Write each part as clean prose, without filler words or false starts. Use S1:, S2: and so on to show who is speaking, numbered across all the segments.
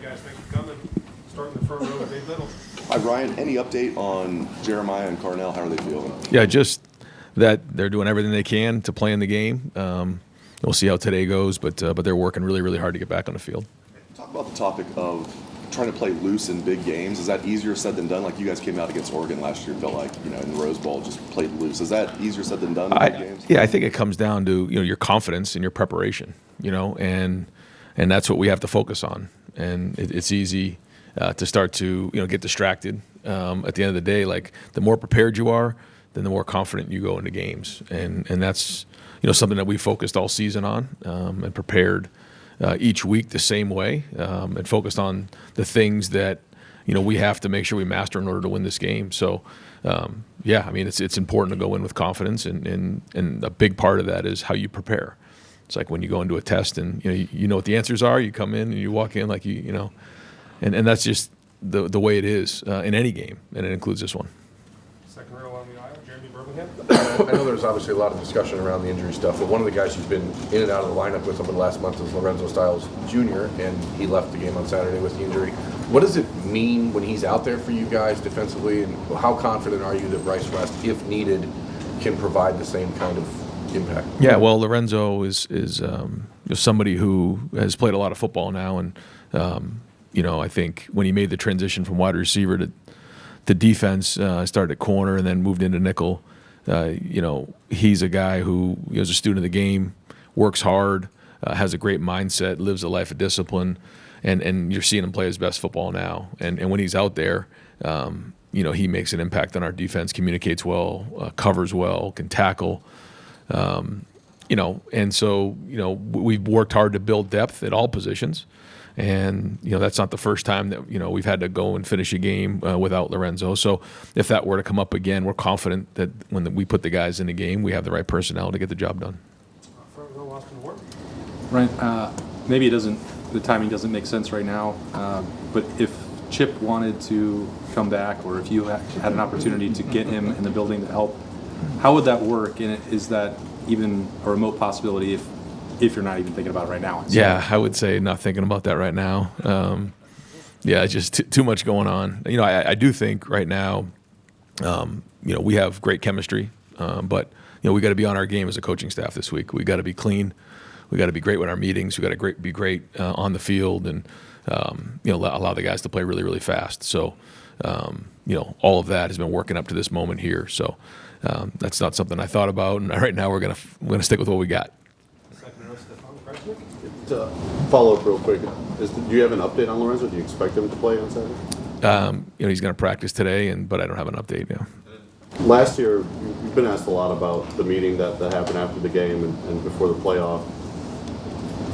S1: you guys, thanks for coming. Starting the front row with Dave Little.
S2: Hi, Ryan. Any update on Jeremiah and Carnell? How are they feeling?
S3: Yeah, just that they're doing everything they can to play in the game. We'll see how today goes, but they're working really, really hard to get back on the field.
S2: Talk about the topic of trying to play loose in big games. Is that easier said than done? Like you guys came out against Oregon last year, felt like, in the Rose Bowl, just played loose. Is that easier said than done in big games?
S3: Yeah, I think it comes down to your confidence and your preparation, and that's what we have to focus on. And it's easy to start to get distracted. At the end of the day, like the more prepared you are, then the more confident you go into games, and that's something that we focused all season on and prepared each week the same way, and focused on the things that we have to make sure we master in order to win this game. So it's important to go in with confidence, and a big part of that is how you prepare. It's like when you go into a test and you know what the answers are, you come in and you walk in like and that's just the way it is in any game, and it includes this one.
S1: Second row on the aisle, Jeremy Birmingham.
S4: I know there's obviously a lot of discussion around the injury stuff, but one of the guys who's been in and out of the lineup with over the last month is Lorenzo Styles Jr., and he left the game on Saturday with the injury. What does it mean when he's out there for you guys defensively, and how confident are you that Bryce West, if needed, can provide the same kind of impact?
S3: Yeah, well, Lorenzo is somebody who has played a lot of football now, and I think when he made the transition from wide receiver to defense, started at corner and then moved into nickel. He's a guy who is a student of the game, works hard, has a great mindset, lives a life of discipline, and you're seeing him play his best football now. And when he's out there, he makes an impact on our defense, communicates well, covers well, can tackle. And so we've worked hard to build depth at all positions. And that's not the first time that we've had to go and finish a game without Lorenzo. So if that were to come up again, we're confident that when we put the guys in the game, we have the right personnel to get the job done.
S1: Front row, Austin Ward.
S5: Ryan, maybe the timing doesn't make sense right now, but if Chip wanted to come back, or if you had an opportunity to get him in the building to help, how would that work? And is that even a remote possibility if you're not even thinking about it right now?
S3: Yeah, I would say not thinking about that right now. It's just too much going on. I do think right now, we have great chemistry, but we got to be on our game as a coaching staff this week. We got to be clean. We got to be great with our meetings. We got to be great on the field, and allow the guys to play really, really fast. So, all of that has been working up to this moment here. So that's not something I thought about, and right now we're gonna stick with what we got.
S6: To follow up real quick, do you have an update on Lorenzo? Do you expect him to play on Saturday?
S3: He's going to practice today, but I don't have an update now.
S6: Last year, you've been asked a lot about the meeting that happened after the game and before the playoff.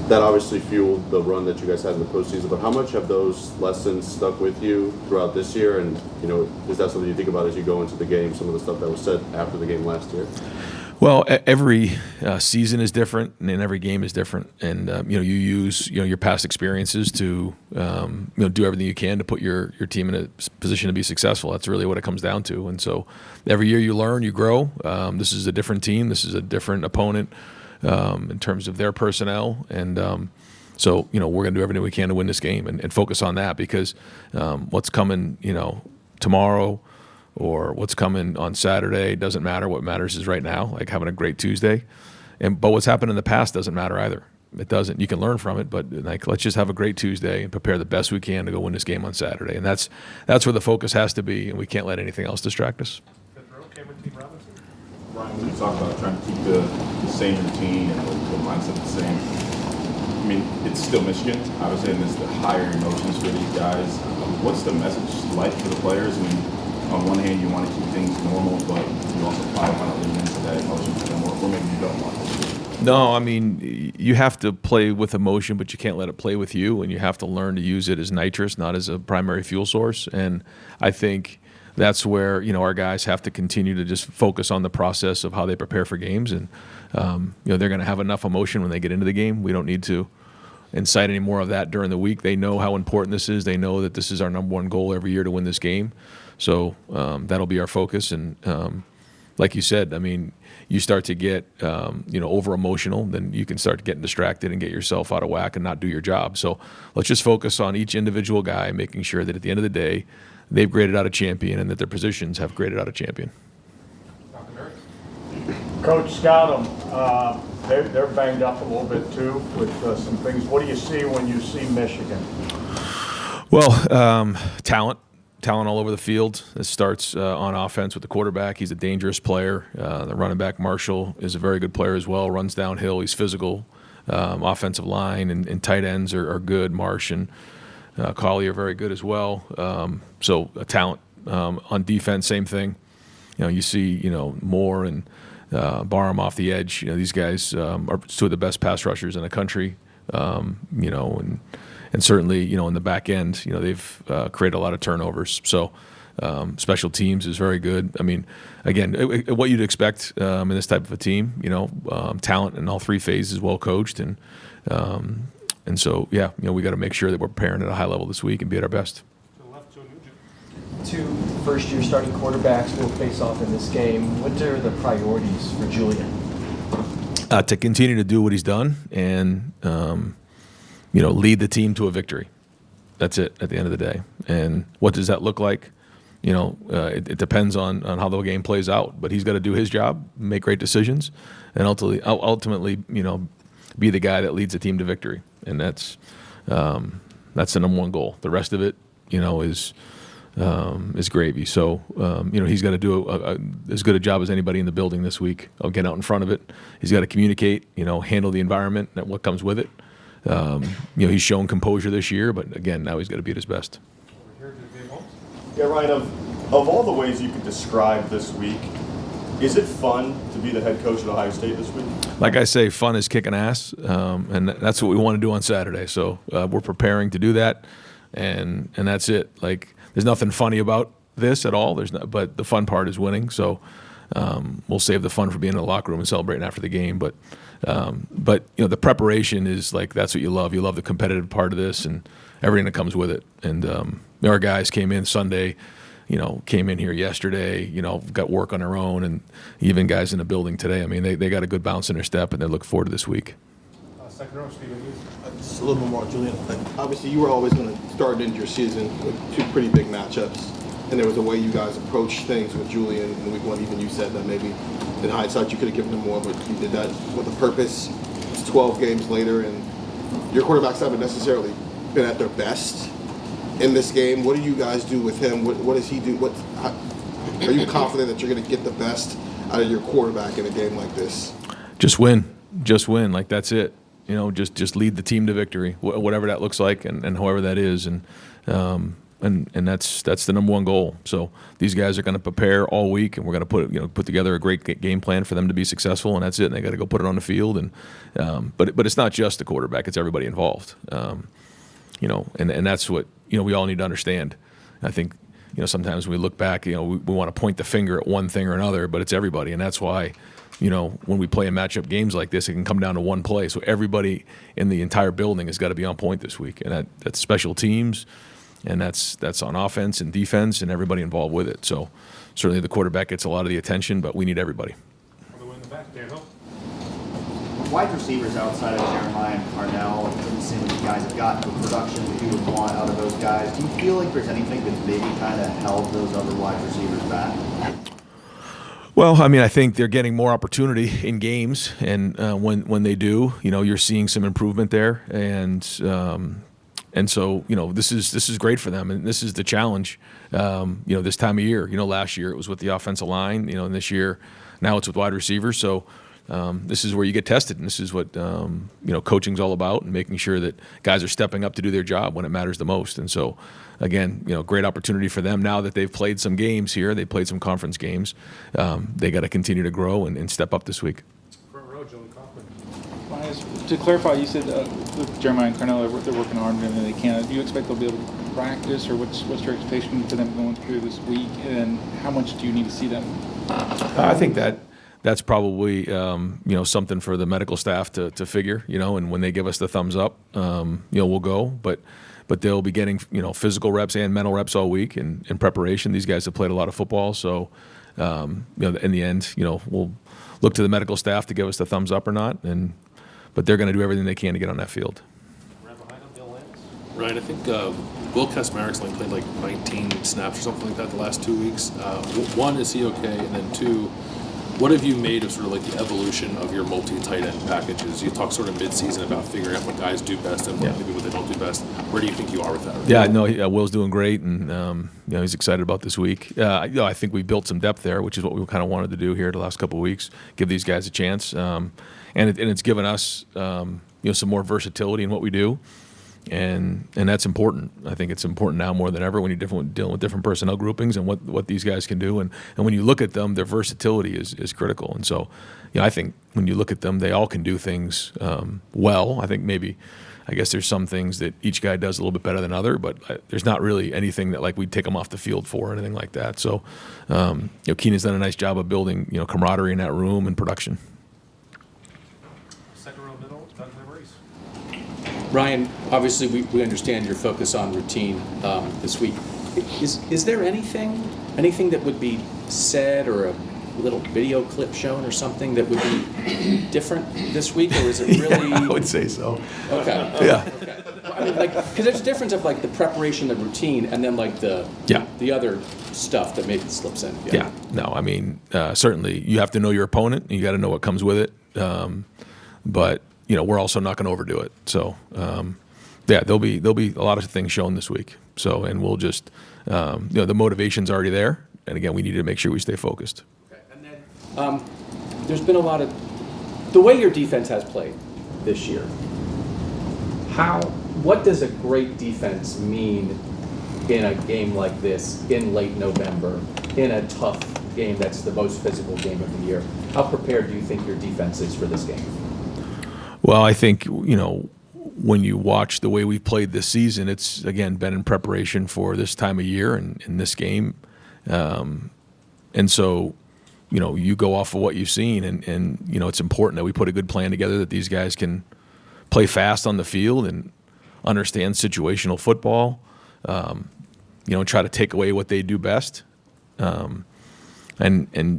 S6: That obviously fueled the run that you guys had in the postseason, but how much have those lessons stuck with you throughout this year? And, is that something you think about as you go into the game, some of the stuff that was said after the game last year?
S3: Well, every season is different, and every game is different, and you use your past experiences to do everything you can to put your team in a position to be successful. That's really what it comes down to. And so every year you learn, you grow. This is a different team. This is a different opponent in terms of their personnel, and so we're going to do everything we can to win this game and focus on that, because what's coming tomorrow or what's coming on Saturday doesn't matter. What matters is right now, like having a great Tuesday. But what's happened in the past doesn't matter either. It doesn't. You can learn from it, but let's just have a great Tuesday and prepare the best we can to go win this game on Saturday. And that's where the focus has to be, and we can't let anything else distract us.
S1: Fifth row, Cameron T. Robinson.
S7: Ryan, when you talk about trying to keep the same routine and the mindset the same, I mean, it's still Michigan, obviously, and it's the higher emotions for these guys. What's the message like for the players? I mean, on one hand, you want to keep things normal, but you also probably want to lean into that emotion for them, or maybe you don't want to.
S3: No, I mean, you have to play with emotion, but you can't let it play with you, and you have to learn to use it as nitrous, not as a primary fuel source. And I think that's where our guys have to continue to just focus on the process of how they prepare for games, and they're going to have enough emotion when they get into the game. We don't need to incite any more of that during the week. They know how important this is. They know that this is our number one goal every year to win this game. So that'll be our focus, and like you said, I mean, you start to get over emotional, then you can start getting distracted and get yourself out of whack and not do your job. So let's just focus on each individual guy, making sure that at the end of the day, they've graded out a champion and that their positions have graded out a champion.
S1: Dr. Merrick?
S8: Coach, scout them. They're banged up a little bit too with some things. What do you see when you see Michigan?
S3: Well, talent all over the field. It starts on offense with the quarterback. He's a dangerous player. The running back, Marshall, is a very good player as well. Runs downhill. He's physical. Offensive line and tight ends are good. Marsh and Colley are very good as well. So talent. On defense, same thing. You see, Moore and Barham off the edge. These guys are two of the best pass rushers in the country. And certainly, in the back end, they've created a lot of turnovers. So special teams is very good. I mean, again, what you'd expect in this type of a team, talent in all three phases, well coached, and so we got to make sure that we're preparing at a high level this week and be at our best.
S1: To the left, Joe Nugent.
S9: Two first-year starting quarterbacks will face off in this game. What are the priorities for Julian?
S3: To continue to do what he's done and lead the team to a victory. That's it at the end of the day. And what does that look like? It depends on how the game plays out. But he's got to do his job, make great decisions, and ultimately, be the guy that leads the team to victory. And that's the number one goal. The rest of it, is gravy. So, he's got to do as good a job as anybody in the building this week. I'll get out in front of it. He's got to communicate, handle the environment and what comes with it. He's shown composure this year, but again, now he's got to be at his best.
S1: Over here to Dave Holmes.
S10: Yeah, Ryan, of all the ways you could describe this week, is it fun to be the head coach at Ohio State this week?
S3: Like I say, fun is kicking ass, and that's what we want to do on Saturday. So we're preparing to do that, and that's it. Like, there's nothing funny about this at all. But the fun part is winning. So we'll save the fun for being in the locker room and celebrating after the game. But the preparation is like, that's what you love. You love the competitive part of this and everything that comes with it. And our guys came in Sunday, came in here yesterday, got work on their own, and even guys in the building today. I mean, they got a good bounce in their step, and they look forward to this week.
S1: Second row, Stephen Hughes.
S11: Just a little bit more, Julian. Obviously, you were always going to start into your season with two pretty big matchups, and there was a way you guys approached things with Julian in week one. Even you said that maybe in hindsight you could have given him more, but you did that with a purpose. It's 12 games later, and your quarterbacks haven't necessarily been at their best in this game. What do you guys do with him? What does he do? Are you confident that you're going to get the best out of your quarterback in a game like this?
S3: Just win. Like, that's it. Just lead the team to victory, whatever that looks like, and however that is, and that's the number one goal. So these guys are going to prepare all week, and we're going to put together a great game plan for them to be successful, and that's it. And they got to go put it on the field, and but it's not just the quarterback; it's everybody involved. And that's what we all need to understand. I think sometimes when we look back, we want to point the finger at one thing or another, but it's everybody, and that's why. When we play in matchup games like this, it can come down to one play. So everybody in the entire building has got to be on point this week, and that's special teams, and that's on offense and defense, and everybody involved with it. So certainly the quarterback gets a lot of the attention, but we need everybody.
S1: All the way in the back, Dan Hill.
S12: Wide receivers outside of Jeremiah and Carnell, it doesn't seem like you guys have gotten the production that you would want out of those guys. Do you feel like there's anything that's maybe kind of held those other wide receivers back?
S3: Well, I mean, I think they're getting more opportunity in games, and when they do, you're seeing some improvement there, and so this is great for them, and this is the challenge. This time of year, last year it was with the offensive line, and this year now it's with wide receivers. So this is where you get tested, and this is what coaching's all about, and making sure that guys are stepping up to do their job when it matters the most. And so, again, great opportunity for them now that they've played some games here. They played some conference games. They got to continue to grow and step up this week.
S1: Front row, Joey Kaufman.
S13: To clarify, you said with Jeremiah and Carnell, they're working harder than they can. Do you expect they'll be able to practice, or what's your expectation for them going through this week, and how much do you need to see them?
S3: I think that's probably something for the medical staff to figure, and when they give us the thumbs up, we'll go. But they'll be getting physical reps and mental reps all week in preparation. These guys have played a lot of football, so in the end, we'll look to the medical staff to give us the thumbs up or not, but they're going to do everything they can to get on that field.
S14: Ryan, I think Will Kasmarik's only played like 19 snaps or something like that the last 2 weeks. One, is he okay? And then two, what have you made of sort of like the evolution of your multi-tight end packages? You talk sort of mid-season about figuring out what guys do best and maybe what they don't do best. Where do you think you are with that?
S3: Yeah, no, Will's doing great, and he's excited about this week. I think we built some depth there, which is what we kind of wanted to do here the last couple of weeks, give these guys a chance, and it's given us some more versatility in what we do. And that's important. I think it's important now more than ever when you're dealing with different personnel groupings and what these guys can do. And when you look at them, their versatility is critical. And so, I think when you look at them, they all can do things well. I think I guess there's some things that each guy does a little bit better than other, but there's not really anything that like we'd take them off the field for or anything like that. So, Keenan's done a nice job of building camaraderie in that room and production.
S15: Ryan, obviously we understand your focus on routine this week. Is there anything that would be said or a little video clip shown or something that would be different this week, or is it really?
S3: Yeah, I would say so.
S15: Okay.
S3: Yeah.
S15: Okay. I mean, because there's a difference of like the preparation, the routine, and then like the other stuff that maybe slips in.
S3: Yeah. No, I mean, certainly you have to know your opponent. And you got to know what comes with it. But we're also not going to overdo it. So, there'll be a lot of things shown this week. So, and we'll just, the motivation's already there. And again, we need to make sure we stay focused.
S15: Okay. And then there's been a lot of the way your defense has played this year. What does a great defense mean in a game like this in late November, in a tough game that's the most physical game of the year? How prepared do you think your defense is for this game?
S3: Well, I think, when you watch the way we've played this season, it's, again, been in preparation for this time of year and in this game. And so, you go off of what you've seen, and it's important that we put a good plan together, that these guys can play fast on the field and understand situational football, try to take away what they do best. And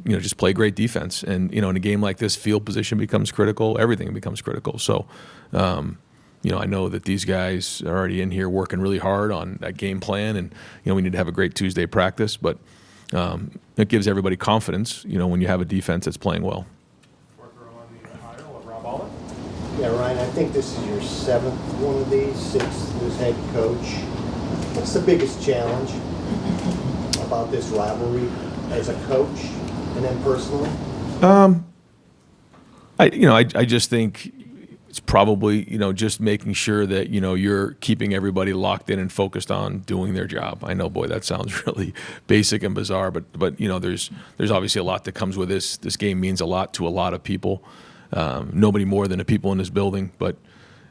S3: just play great defense. And in a game like this, field position becomes critical. Everything becomes critical. So, I know that these guys are already in here working really hard on that game plan, and we need to have a great Tuesday practice. But it gives everybody confidence, when you have a defense that's playing well.
S16: Yeah, Ryan, I think this is your 7th one of these, 6th as head coach. What's the biggest challenge about this rivalry as a coach and then personally?
S3: I just think it's probably, just making sure that, you're keeping everybody locked in and focused on doing their job. I know, boy, that sounds really basic and bizarre, but there's obviously a lot that comes with this. This game means a lot to a lot of people. Nobody more than the people in this building, but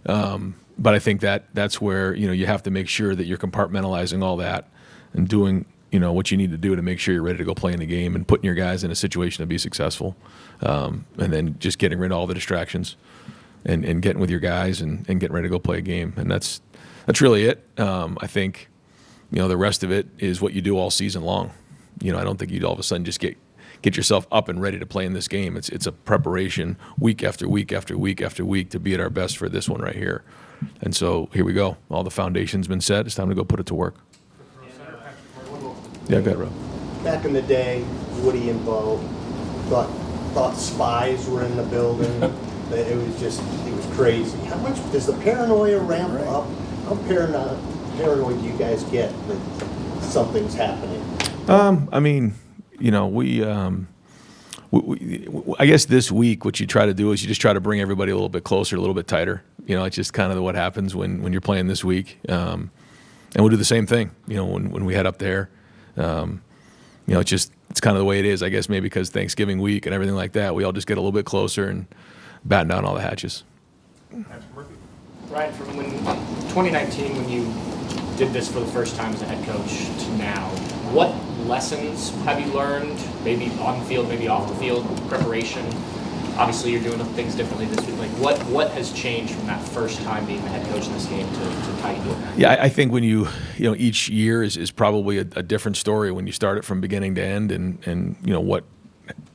S3: I think that's where, you have to make sure that you're compartmentalizing all that and doing, what you need to do to make sure you're ready to go play in the game and putting your guys in a situation to be successful. And then just getting rid of all the distractions and getting with your guys and getting ready to go play a game. And that's really it. I think, the rest of it is what you do all season long. I don't think you'd all of a sudden just get yourself up and ready to play in this game. It's a preparation week after week after week after week to be at our best for this one right here. And so here we go. All the foundation's been set. It's time to go put it to work. Yeah, go ahead, Rob.
S16: Back in the day, Woody and Bo thought spies were in the building. That it was crazy. How much does the paranoia ramp up? How paranoid do you guys get that something's happening?
S3: I mean, I guess this week what you try to do is you just try to bring everybody a little bit closer, a little bit tighter. It's just kind of what happens when you're playing this week. And we'll do the same thing, when we head up there. It's kind of the way it is, I guess, maybe because Thanksgiving week and everything like that, we all just get a little bit closer and batten down all the hatches.
S17: Ryan, from 2019, when you did this for the first time as a head coach to now, what lessons have you learned, maybe on the field, maybe off the field, preparation, obviously you're doing things differently this week. Like what has changed from that first time being the head coach in this game to Titan?
S3: Yeah, I think when each year is probably a different story when you start it from beginning to end, and what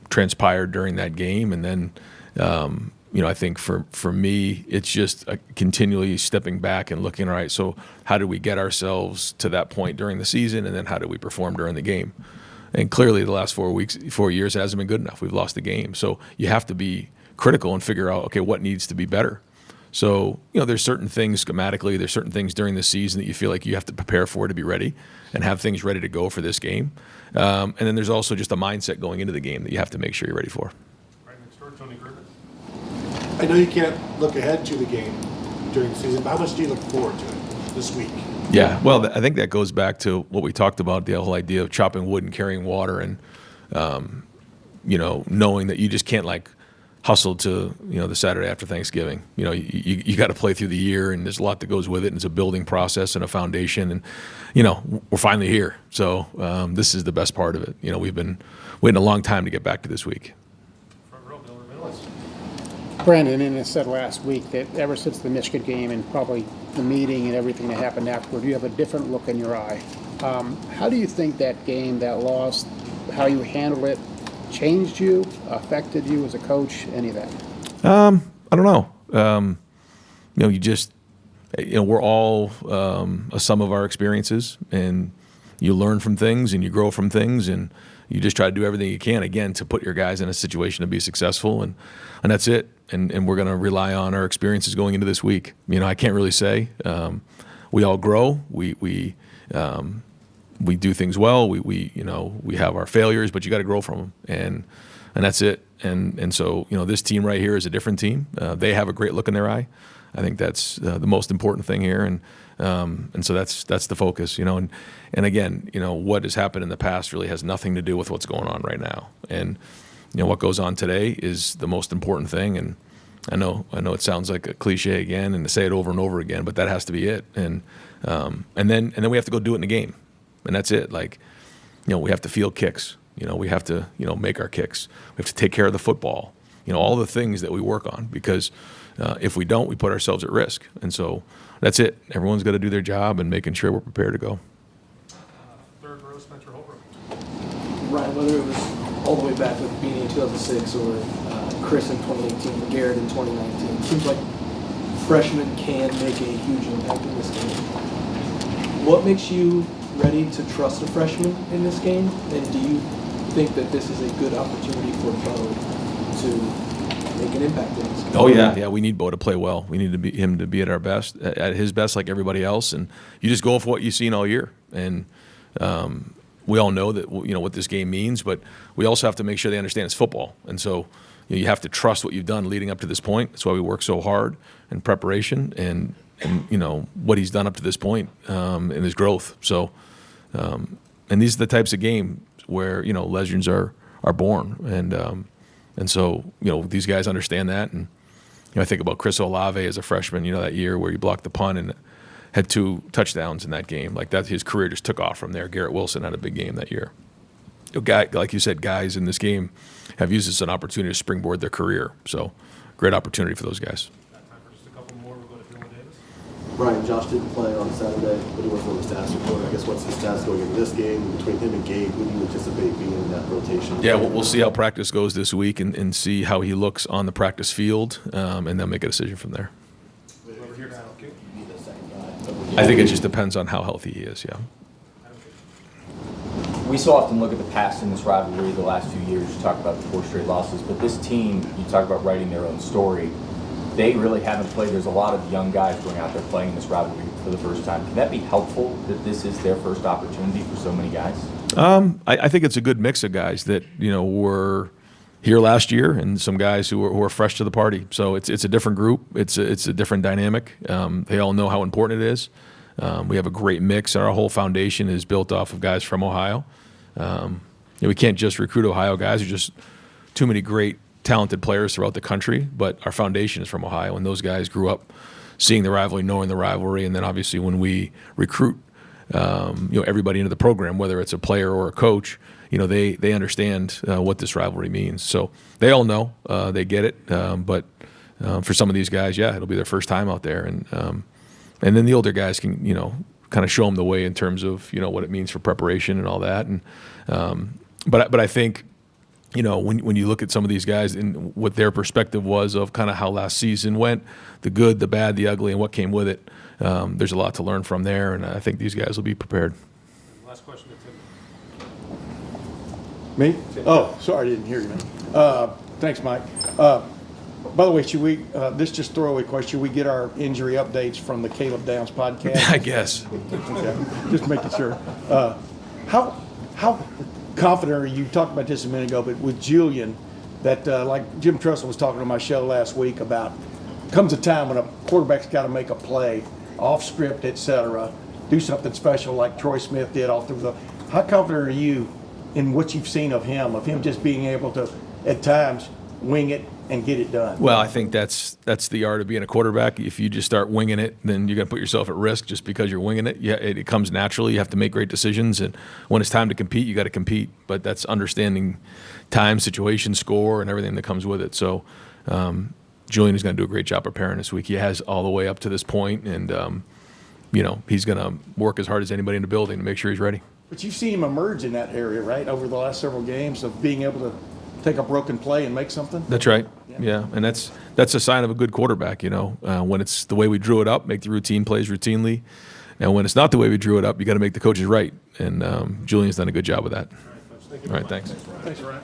S3: transpired during that game, and then I think for me it's just continually stepping back and looking, all right, so how do we get ourselves to that point during the season, and then how do we perform during the game? And clearly the last 4 years, it hasn't been good enough. We've lost the game. So you have to be critical and figure out, okay, what needs to be better? So, there's certain things schematically, there's certain things during the season that you feel like you have to prepare for to be ready and have things ready to go for this game. And then there's also just a mindset going into the game that you have to make sure you're ready for.
S1: Right next door, Tony Griffith.
S18: I know you can't look ahead to the game during the season, but how much do you look forward to it this week?
S3: Yeah, well, I think that goes back to what we talked about, the whole idea of chopping wood and carrying water, and knowing that you just can't hustle to the Saturday after Thanksgiving. You got to play through the year, and there's a lot that goes with it, and it's a building process and a foundation, and we're finally here. So this is the best part of it. We've been waiting a long time to get back to this week.
S1: Front row, Bill Millis.
S19: Brandon Innes said last week that ever since the Michigan game and probably the meeting and everything that happened afterward, you have a different look in your eye. How do you think that game, that loss, how you handled it, changed you, affected you as a coach, any of that?
S3: I don't know. We're all a sum of our experiences, and you learn from things and you grow from things, and you just try to do everything you can, again, to put your guys in a situation to be successful, and that's it. And we're going to rely on our experiences going into this week. I can't really say. We all grow. We do things well. We have our failures, but you got to grow from them, and that's it. And so this team right here is a different team. They have a great look in their eye. I think that's the most important thing here, and so that's the focus. And again, what has happened in the past really has nothing to do with what's going on right now. And what goes on today is the most important thing. And I know it sounds like a cliche again, and to say it over and over again, but that has to be it. And then we have to go do it in the game, and that's it. We have to field kicks. We have to make our kicks. We have to take care of the football. All the things that we work on, because if we don't, we put ourselves at risk. And so that's it. Everyone's got to do their job and making sure we're prepared to go.
S1: Third row, Spencer Holbrook.
S9: Ryan, whether it was all the way back with Beanie in 2006 or Chris in 2018 or Garrett in 2019, it seems like freshmen can make a huge impact in this game. What makes you ready to trust a freshman in this game? And do you think that this is a good opportunity for Bo to make an impact in this game?
S3: Oh yeah. We need Bo to play well. We need him to be at his best, like everybody else. And you just go for what you've seen all year. And we all know that what this game means, but we also have to make sure they understand it's football. And so you have to trust what you've done leading up to this point. That's why we work so hard in preparation and what he's done up to this point in his growth. So, and these are the types of games where legends are born, and so these guys understand that. And I think about Chris Olave as a freshman, that year where he blocked the punt and had 2 touchdowns in that game. Like that, his career just took off from there. Garrett Wilson had a big game that year. Like you said, guys in this game have used this as an opportunity to springboard their career. So, great opportunity for those guys.
S1: Got time for just a couple more. We'll go to Dylan Davis.
S6: Brian, Josh didn't play on Saturday, but he wasn't on the stats report. I guess what's the stats going into this game between him and Gabe? Who do you anticipate being in that rotation?
S3: Yeah, we'll see how practice goes this week and see how he looks on the practice field, and then make a decision from there.
S1: Over here now. Okay.
S3: I think it just depends on how healthy he is, yeah.
S20: We so often look at the past in this rivalry, the last few years, you talk about the 4 straight losses, but this team, you talk about writing their own story. They really haven't played. There's a lot of young guys going out there playing this rivalry for the first time. Can that be helpful that this is their first opportunity for so many guys?
S3: I think it's a good mix of guys that were here last year and some guys who are fresh to the party. So it's a different group. It's a different dynamic. They all know how important it is. We have a great mix, and our whole foundation is built off of guys from Ohio. We can't just recruit Ohio guys. There's just too many great, talented players throughout the country, but our foundation is from Ohio, and those guys grew up seeing the rivalry, knowing the rivalry, and then obviously when we recruit everybody into the program, whether it's a player or a coach, they understand what this rivalry means. So they all know, they get it. But for some of these guys, yeah, it'll be their first time out there, and then the older guys can kind of show them the way in terms of what it means for preparation and all that. And but I think when you look at some of these guys and what their perspective was of kind of how last season went, the good, the bad, the ugly, and what came with it, there's a lot to learn from there, and I think these guys will be prepared.
S1: Last question to Tim.
S21: Me? Oh, sorry, I didn't hear you, man. Thanks, Mike. By the way, should we, this just throwaway question, should we get our injury updates from the Caleb Downs podcast?
S3: I guess.
S21: Okay, just making sure. How confident are you, talked about this a minute ago, but with Julian, that like Jim Tressel was talking on my show last week about, comes a time when a quarterback's got to make a play, off script, et cetera, do something special like Troy Smith did all through the, how confident are you in what you've seen of him just being able to, at times, wing it and get it done?
S3: Well, I think that's the art of being a quarterback. If you just start winging it, then you're going to put yourself at risk just because you're winging it. Yeah, it comes naturally. You have to make great decisions, and when it's time to compete, you got to compete. But that's understanding time, situation, score, and everything that comes with it. So Julian is going to do a great job preparing this week. He has all the way up to this point, and he's going to work as hard as anybody in the building to make sure he's ready.
S21: But you've seen him emerge in that area, right, over the last several games of being able to take a broken play and make something?
S3: That's right. Yeah, and that's a sign of a good quarterback. When it's the way we drew it up, make the routine plays routinely, and when it's not the way we drew it up, you got to make the coaches right. And Julian's done a good job with that. All right, thanks.
S21: Thanks, Ryan.